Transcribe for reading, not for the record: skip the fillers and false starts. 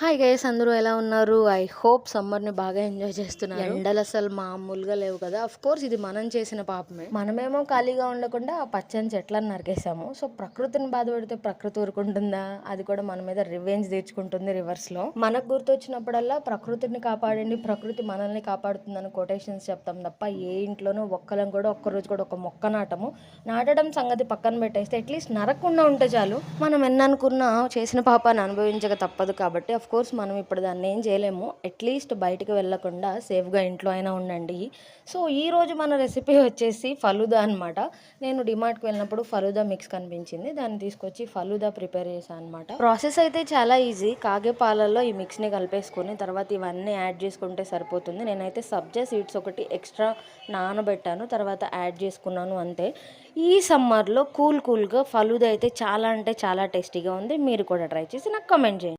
Hi guys, అందరూ ఎలా ఉన్నారు? ఐ హోప్ సమ్మర్ని బాగా ఎంజాయ్ చేస్తున్నారు. ఎండలు అసలు మామూలుగా లేవు కదా. అఫ్ కోర్స్ ఇది మనం చేసిన పాపమే. మనమేమో ఖాళీగా ఉండకుండా ఆ పచ్చని చెట్లను నరికేసాము. సో ప్రకృతిని బాధపడితే ప్రకృతి ఊరుకుంటుందా? అది కూడా మన మీద రివెంజ్ తీర్చుకుంటుంది రివర్స్ లో. మనకు గుర్తొచ్చినప్పుడల్లా ప్రకృతిని కాపాడండి, ప్రకృతి మనల్ని కాపాడుతుందని కొటేషన్స్ చెప్తాం తప్ప ఏ ఇంట్లోనూ ఒక్కరం కూడా ఒక్కరోజు కూడా ఒక మొక్క నాటడం సంగతి పక్కన పెట్టేస్తే అట్లీస్ట్ నరకకుండా ఉంటే చాలు. మనం ఎన్ననుకున్నా చేసిన పాపాన్ని అనుభవించక తప్పదు. కాబట్టి అఫ్ కోర్స్ మనం ఇప్పుడు దాన్ని ఏం చేయలేము. అట్లీస్ట్ బయటకు వెళ్ళకుండా సేఫ్గా ఇంట్లో అయినా ఉండండి. సో ఈరోజు మన రెసిపీ వచ్చేసి ఫలూదా అనమాట. నేను డిమార్ట్కి వెళ్ళినప్పుడు ఫలూదా మిక్స్ కనిపించింది, దాన్ని తీసుకొచ్చి ఫలూదా ప్రిపేర్ చేశాను అనమాట. ప్రాసెస్ అయితే చాలా ఈజీ. కాగే పాలల్లో ఈ మిక్స్ని కలిపేసుకొని తర్వాత ఇవన్నీ యాడ్ చేసుకుంటే సరిపోతుంది. నేనైతే సబ్జా సీడ్స్ ఒకటి ఎక్స్ట్రా నానబెట్టాను, తర్వాత యాడ్ చేసుకున్నాను అంతే. ఈ సమ్మర్లో కూల్గా ఫలూదా అయితే చాలా అంటే చాలా టేస్టీగా ఉంది. మీరు కూడా ట్రై చేసి నాకు కామెంట్ చేయండి.